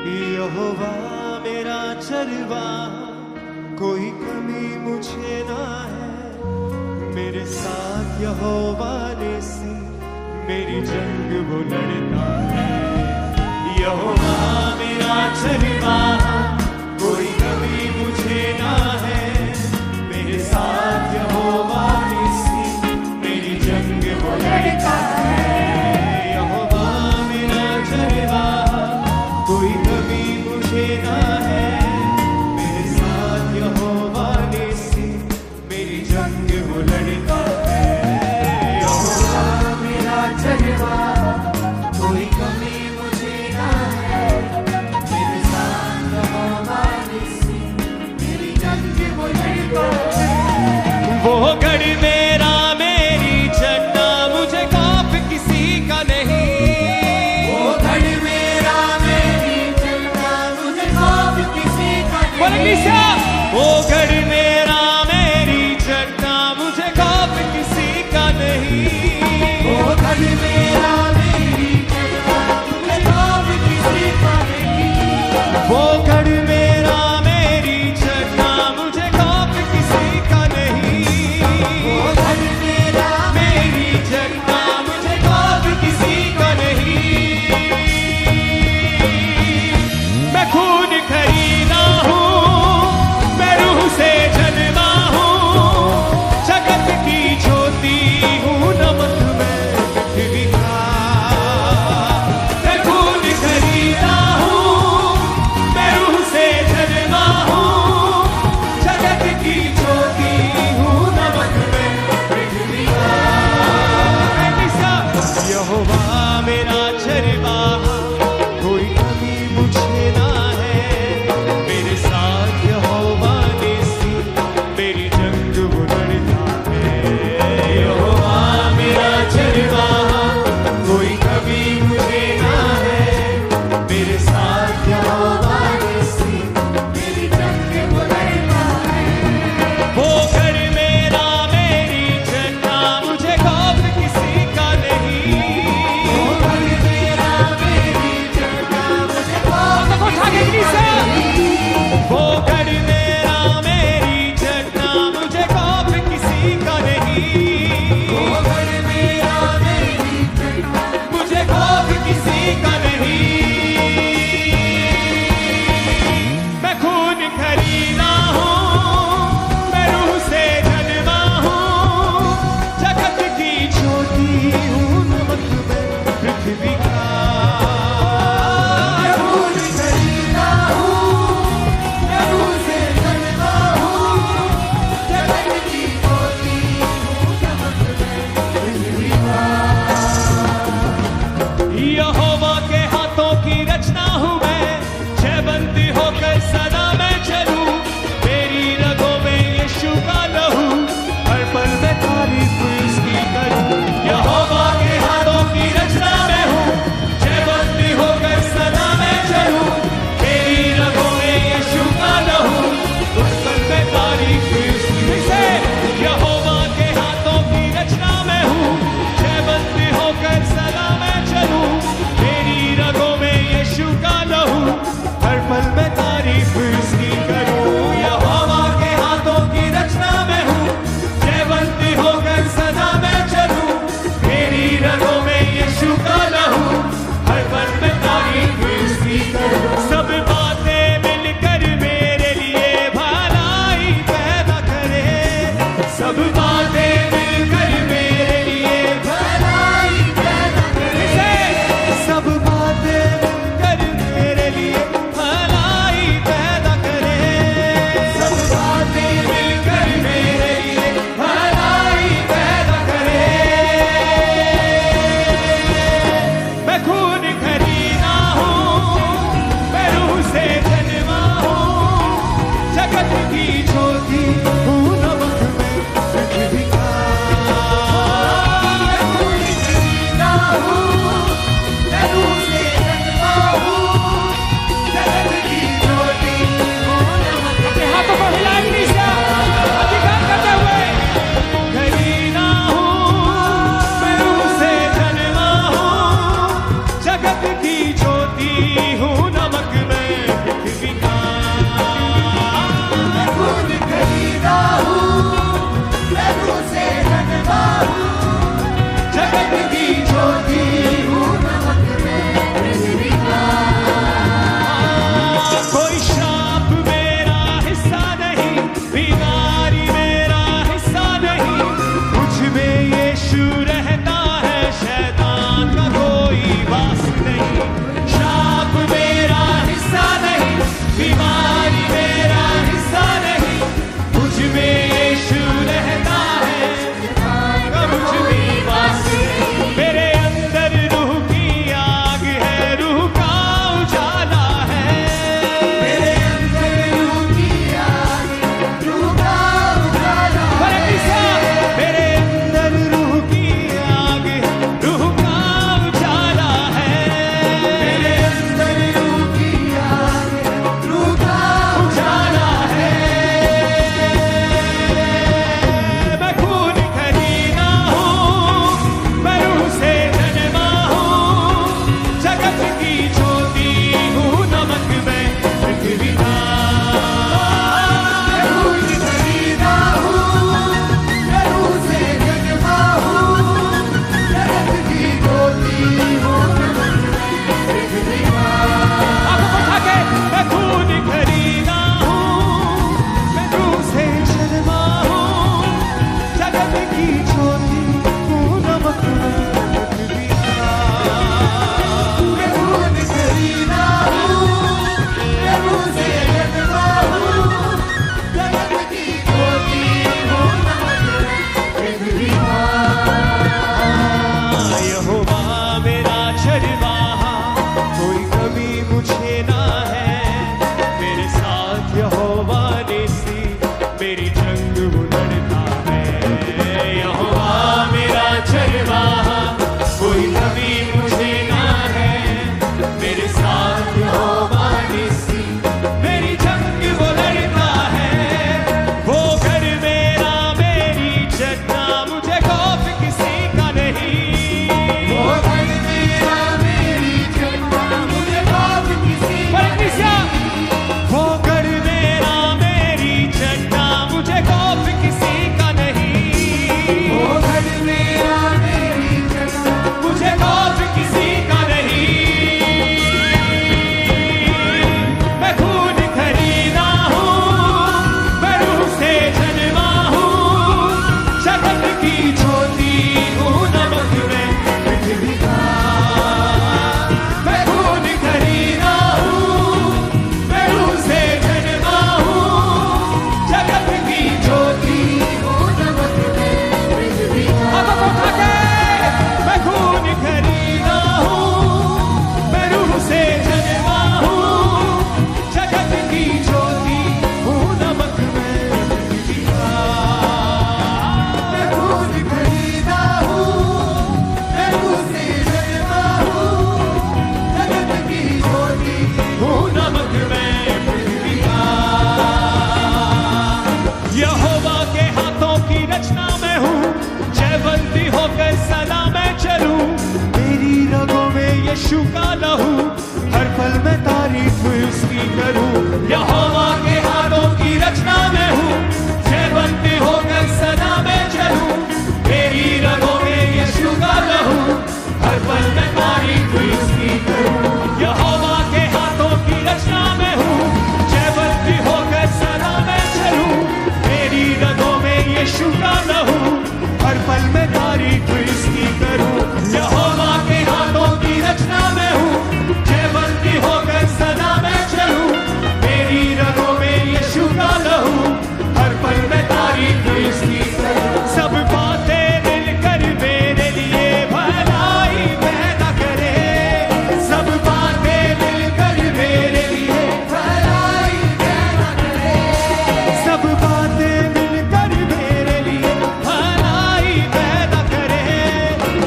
यहोवा मेरा चरवाहा, कोई कमी मुझे ना है। मेरे साथ यहोवा नेसी, मेरी जंग वो लड़ता है। यहोवा मेरा चरवाहा, कोई कमी मुझे ना है। मेरे साथ यहोवा नेसी, मेरी जंग वो लड़ता है। यहोवा मेरा चरवाहा, कोई कमी मुझे ना है। मेरे साथ यहोवा नेसी, मेरी जंग वो लड़ता है। यहोवा मेरा चरवाहा, कोई कमी मुझे ना है। मेरे साथ यहोवा नेसी, मेरी जंग वो लड़ता है। वो गढ़ मेरा मेरी चन्ना, मुझे खौफ किसी का नहीं। वो गढ़ मेरा मेरी चन्ना, मुझे खौफ किसी का नहीं। वो गढ़ मेरा मेरी चन्ना, मुझे खौफ किसी का नहीं। वो गढ़ मेरा मेरी चन्ना, मुझे खौफ किसी का नहीं। वो गढ़ मेरा मेरी चन्ना, मुझे खौफ किसी का नहीं। वो गढ़ मेरा मेरी चन्ना, मुझे खौफ किसी का नहीं। मैं खून खरीदा हूँ, मैं रूह से जन्मा हूँ। जगत की ज्योति हूँ, नमक मैं पृथ्वी का। मैं खून खरीदा हूँ, मैं रूह से जन्मा हूँ। जगत की ज्योति हूँ, नमक मैं पृथ्वी का। यहोवा मेरा चरवाहा, कोई कमी मुझे ना है। मेरे साथ यहोवा नेसी, मेरी जंग वो लड़ता है। यहोवा मेरा चरवाहा, कोई कमी मुझे ना है। मेरे साथ यहोवा नेसी, मेरी जंग वो लड़ता है। वो घर मेरा मेरी चन्ना, मुझे खौफ किसी का नहीं। वो घर मेरा मेरी चन्ना, मुझे खौफ किसी का नहीं। वो घर मेरा मेरी चन्ना, मुझे खौफ किसी का नहीं। वो घर मेरा मेरी चन्ना, मुझे खौफ किसी का नहीं। यीशु का लहू, हर पल में तारीफ उसकी करूं। यहोवा के हाथों की रचना में हूँ, जयवंती होकर सदा में चलूं। मेरी रगों में यीशु का लहू, हर पल में तारीफ उसकी करूं। यहोवा के हाथों की रचना में हूँ, जयवंती होकर सदा में चलूं। मेरी रगों में यीशु का लहू, हर पल में तारीफ इसकी करूं। यहोवा के हाथों की रचना में हूँ, जयवंती होकर सदा में चलूं। मेरी रगों में यीशु का लहू, हर पल में तारीफ इसकी करूं। सब बातें मिलकर मेरे लिए भलाई पैदा करे, सब बातें मिलकर मेरे लिए भलाई पैदा करे, सब बातें मिलकर मेरे लिए भलाई पैदा करे,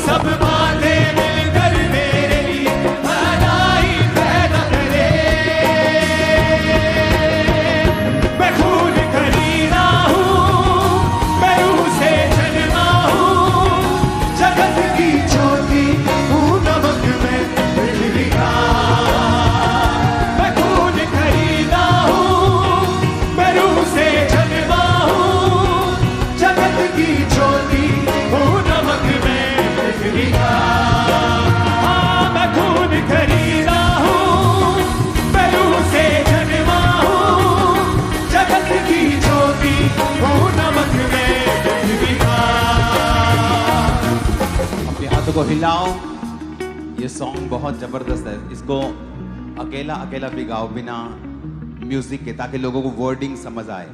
सब बातें मिलकर मेरे लिए भलाई पैदा करे। मैं खून खरीदा हूँ, मैं रूह से जन्मा हूँ, जगत की ज्योति हूँ, नमक में पृथ्वी का। मैं खून खरीदा हूँ, मैं रूह से जन्मा हूँ, जगत की ज्योति हूँ, नमक में पृथ्वी का। हाँ, मैं खून खरीदा हूँ, मैं रूह से जन्मा हूँ, जगत की ज्योति हूँ, नमक में पृथ्वी का। अपने हाथों को हिलाओ। ये सॉन्ग बहुत जबरदस्त है, इसको अकेला अकेला भी गाओ बिना म्यूजिक के, ताकि लोगों को वर्डिंग समझ आए।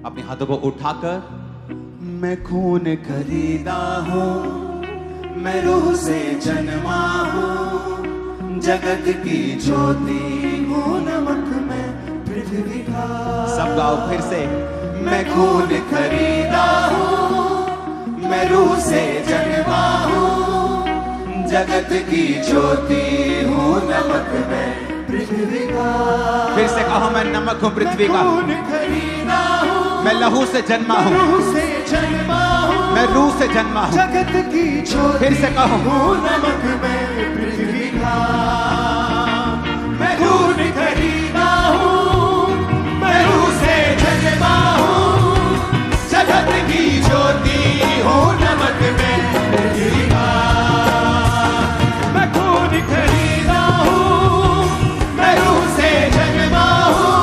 अपने हाथों को उठाकर, मैं खून खरीदा हूँ, मैं रूह से जन्मा हूँ, जगत की ज्योति हूँ, नमक में पृथ्वी का। सब गाओ फिर से। मैं खून खरीदा हूँ, मैं रूह से जन्मा हूँ, जगत की ज्योति हूँ, नमक में पृथ्वी का। फिर से कहो, मैं नमक हूँ पृथ्वी का, खून खरीदा हूँ, मैं लहू से जन्मा हूँ, रूह से जन्मा हूँ, मैं रूह से जन्मा हूँ। जगत की ज्योति फिर से कहो, हूँ, नमक में पृथ्वी का। मैं खून खरीदा हूँ, मैं रूह से जन्मा हूँ, जगत की ज्योति हूँ, नमक में पृथ्वी का। मैं खून खरीदा हूँ, मैं रूह से जन्मा हूँ,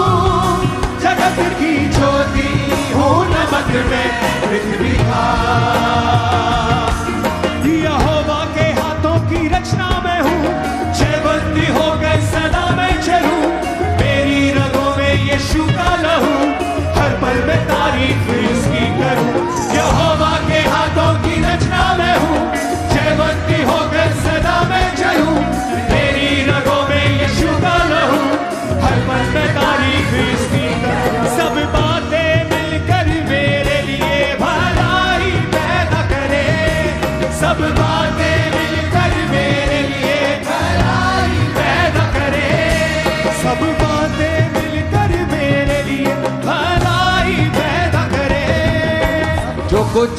जगत की ज्योति हूँ, नमक में पृथ्वी का। यहोवा के हाथों की रचना में हूँ, जयवंती होकर सदा में चलूं। मेरी रगों में यीशु का लहू, हर पल में तारीफ इसकी करूं। यहोवा के हाथों की रचना में हूँ, जयवंती होकर सदा में चलूं। मेरी रगों में यीशु का लहू, हर पल में तारीफ इसकी करूं। सब बातें मिलकर मेरे लिए भलाई पैदा करे, सब बातें मिलकर मेरे लिए भलाई पैदा करे, सब बातें मिलकर मेरे लिए भलाई पैदा करे। जो कुछ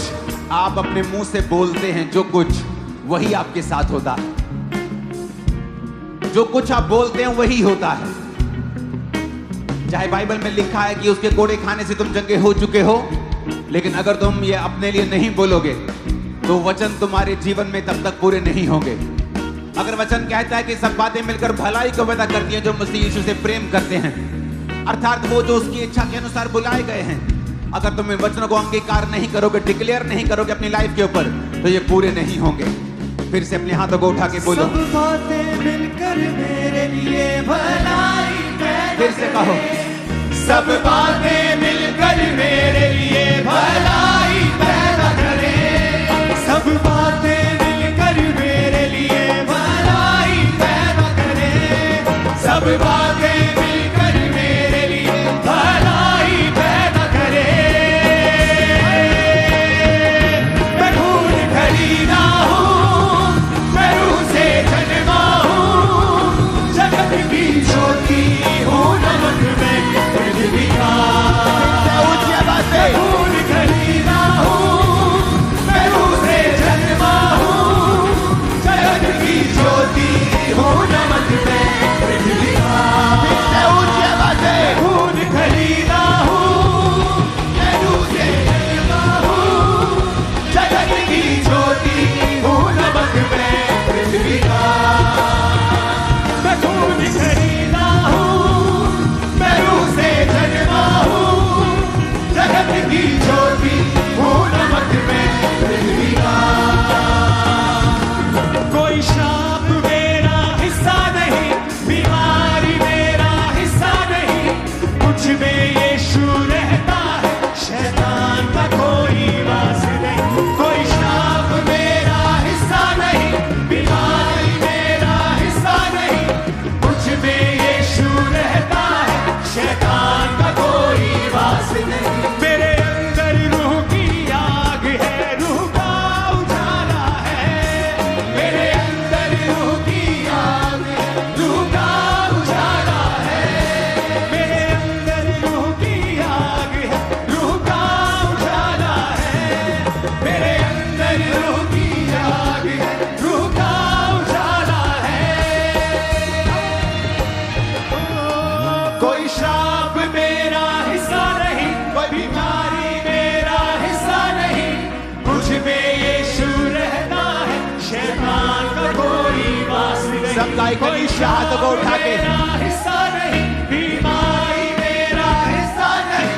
आप अपने मुंह से बोलते हैं, जो कुछ वही आपके साथ होता है। जो कुछ आप बोलते हैं वही होता है। चाहे बाइबल में लिखा है कि उसके कोड़े खाने से तुम चंगे हो चुके हो, लेकिन अगर तुम ये अपने लिए नहीं बोलोगे तो वचन तुम्हारे जीवन में तब तक पूरे नहीं होंगे। अगर वचन कहता है कि सब बातें मिलकर भलाई को पैदा करती हैं जो मसीह यीशु से प्रेम करते हैं, अर्थात वो जो उसकी इच्छा के अनुसार बुलाए गए हैं, अगर तुम इन वचनों को अंगीकार नहीं करोगे, डिक्लेयर नहीं करोगे अपनी लाइफ के ऊपर, तो ये पूरे नहीं होंगे। फिर से अपने हाथों को उठा के बोलो, सब बातें मिलकर मेरे लिए भलाई पैदा फिर से कहो, सब बातें मिलकर मेरे लिए भलाई पैदा करे, सब बातें मिलकर मेरे लिए भलाई पैदा करे, सब बातें मिलकर मेरे लिए भलाई पैदा करे। मैं खून खरीदा हूँ, मैं रूह से जन्मा हूँ, जगत की ज्योति हूँ, नमक में पृथ्वी का। मैं खून खरीदा हूँ, मैं रूह से जन्मा हूँ, जगत की ज्योति हूँ, कोई श्राप मेरा हिस्सा नहीं, कोई बीमारी मेरा हिस्सा नहीं, मुझ में यीशु रहता है, शैतान का कोई वास नहीं। सब गाय कोई हाथों को उठा के हिस्सा नहीं, बीमारी मेरा हिस्सा नहीं,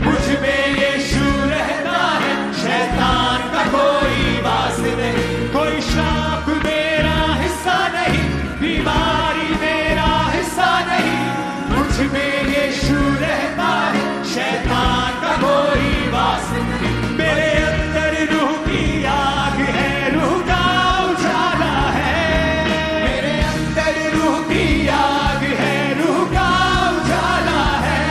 मुझ में यीशु रहता है, शैतान का कोई वास नहीं। कोई श्राप मेरा हिस्सा नहीं, बीमारी मेरा हिस्सा नहीं, मुझ में यीशु रहता है, शैतान का कोई वास नहीं। मेरे अंदर रूह की आग है, रूह का उजाला है, मेरे अंदर रूह की आग है, रूह का उजाला है,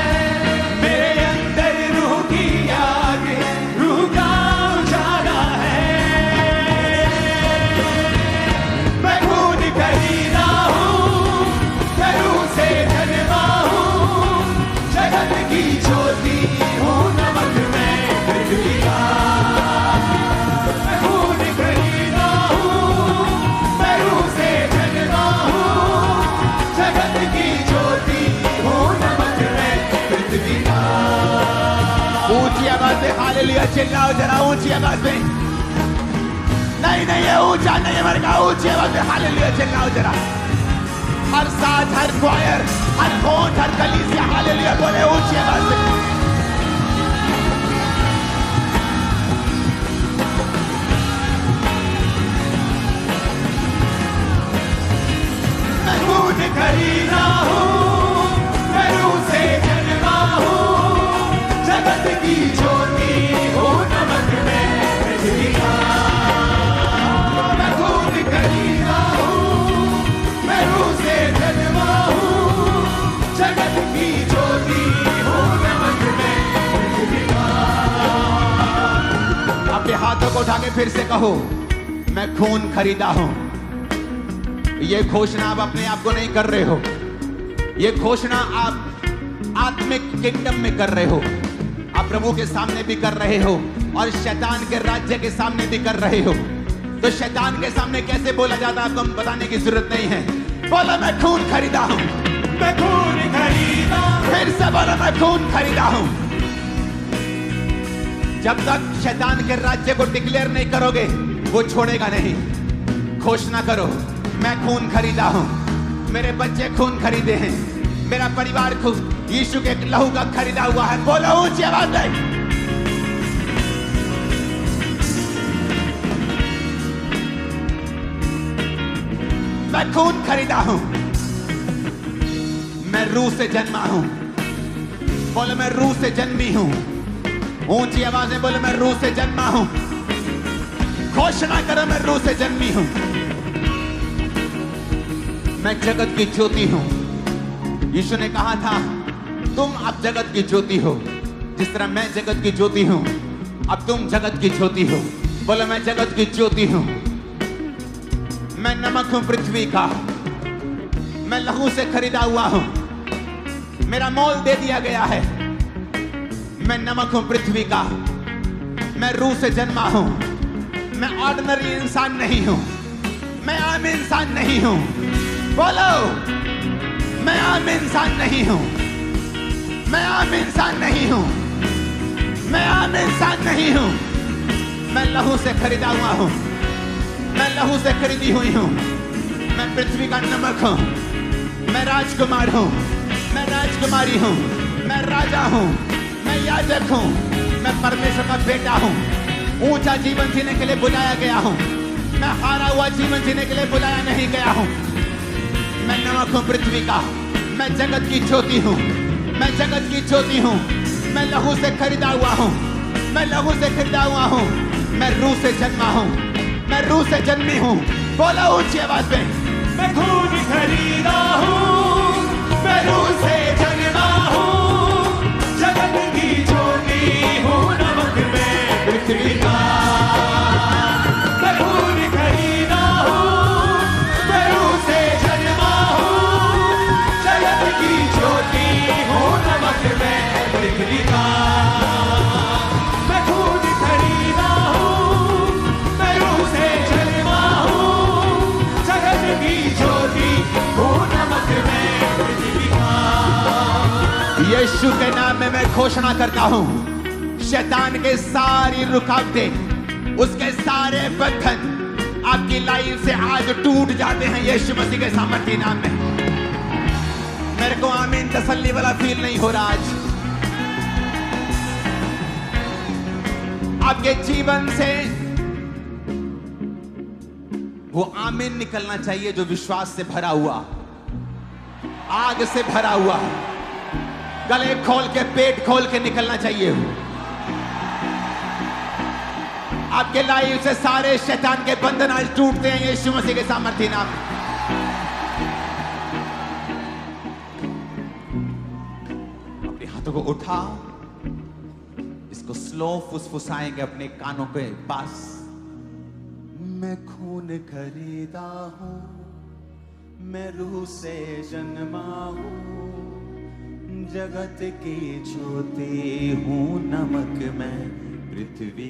मेरे अंदर रूह की आग है, रूह का उजाला है। मैं खून खरीदा हूँ, मैं रूह से जन्मा हूँ, जगत की ज्योति हूँ, नमक में पृथ्वी का। मैं खून खरीदा हूँ, मैं रूह से जन्मा हूँ, जगत की ज्योति हूँ, नमक में पृथ्वी का। ऊंची आवाज में हालेलुया चिल्लाओ जरा, ऊंची आवाज में। नहीं ये ऊंचा नहीं है मेरे का, ऊंची आवाज में हालेलुया चिल्लाओ जरा। हर साथ, हर क्वायर, हर कोट, हर कलीसिया हालेलुया बोले ऊंची आवाज में। मैं खून खरीदा हूँ, मैं रूह से जन्मा हूँ, जगत की ज्योति हूँ, नमक में पृथ्वी का। मैं खून खरीदा हूँ, मैं रूह से जन्मा हूँ, जगत की ज्योति हूँ, नमक में पृथ्वी का। अपने हाथों को उठा के फिर से कहो, मैं खून खरीदा हूं। ये घोषणा आप अपने आप को नहीं कर रहे हो, ये घोषणा आप आत्मिक किंगडम में कर रहे हो, आप प्रभु के सामने भी कर रहे हो और शैतान के राज्य के सामने भी कर रहे हो। तो शैतान के सामने कैसे बोला जाता है आपको बताने की जरूरत नहीं है। बोलो मैं खून खरीदा हूं, मैं खून खरीदा हूँ। फिर से बोलो मैं खून खरीदा हूं। जब तक शैतान के राज्य को डिक्लेयर नहीं करोगे वो छोड़ेगा नहीं। घोषणा करो, मैं खून खरीदा हूं, मेरे बच्चे खून खरीदे हैं, मेरा परिवार खून यीशु के लहू का खरीदा हुआ है। बोलो ऊंची आवाज में। मैं खून खरीदा हूं, मैं रूह से जन्मा हूं। बोलो मैं रूह से जन्मी हूं। ऊंची आवाज में बोलो मैं रूह से जन्मा हूं। घोषणा करो मैं रूह से जन्मी हूं। मैं जगत की ज्योति हूं। यीशु ने कहा था तुम अब जगत की ज्योति हो, जिस तरह मैं जगत की ज्योति हूं अब तुम जगत की ज्योति हो। बोलो मैं जगत की ज्योति हूं। मैं नमक हूं पृथ्वी का, मैं लहू से खरीदा हुआ हूं, मेरा मोल दे दिया गया है। मैं नमक हूं पृथ्वी का, मैं रूह से जन्मा हूं। मैं ऑर्डिनरी इंसान नहीं हूं, मैं आम इंसान नहीं हूं। बोलो मैं आम इंसान नहीं हूं, मैं आम इंसान नहीं हूं, मैं आम इंसान नहीं हूं। मैं लहू से खरीदा हुआ हूं, मैं लहू से खरीदी हुई हूं। मैं पृथ्वी का नमक हूं, मैं राजकुमार हूं, मैं राजकुमारी हूं, मैं राजा हूं, मैं याजक हूं, मैं परमेश्वर का बेटा हूं। ऊंचा जीवन जीने के लिए बुलाया गया हूं, मैं हारा हुआ जीवन जीने के लिए बुलाया नहीं गया हूं। मैं नमक हूं पृथ्वी का, मैं जगत की ज्योति हूं, मैं जगत की ज्योति हूं। मैं लहू से खरीदा हुआ हूं, मैं लहू से खरीदा हुआ हूं। मैं रूह से जन्मा हूं, मैं रूह से जन्मी हूं। बोलो ऊंची आवाज में। मैं खून खरीदा हूँ, मैं रूह से जन्मा हूँ, जगत की ज्योति हूँ, नमक में पृथ्वी का। मैं खून खरीदा हूँ, मैं रूह से जन्मा हूँ, जगत की ज्योति हूँ, नमक में पृथ्वी का। मैं खून खरीदा हूँ, मैं रूह से जन्मा हूँ, जगत की ज्योति हूँ, नमक में पृथ्वी का। यीशु के नाम में मैं घोषणा करता हूं, शैतान के सारी रुकावटें, उसके सारे बंधन आपकी लाइफ से आज टूट जाते हैं यीशु मसीह के सामर्थ्य नाम में। मेरे को आमीन तसल्ली वाला फील नहीं हो रहा आज। आपके जीवन से वो आमीन निकलना चाहिए जो विश्वास से भरा हुआ, आग से भरा हुआ, गले खोल के पेट खोल के निकलना चाहिए। आपके लाइफ से सारे शैतान के बंधन आज टूटते हैं यीशु मसीह के सामर्थ्य नाम में। अपने हाथों को उठाओ, इसको स्लो फुसफुसाएंगे अपने कानों के पास। मैं खून खरीदा हूं, मैं रूह से जन्मा हूं, जगत की ज्योति हूं, नमक मैं पृथ्वी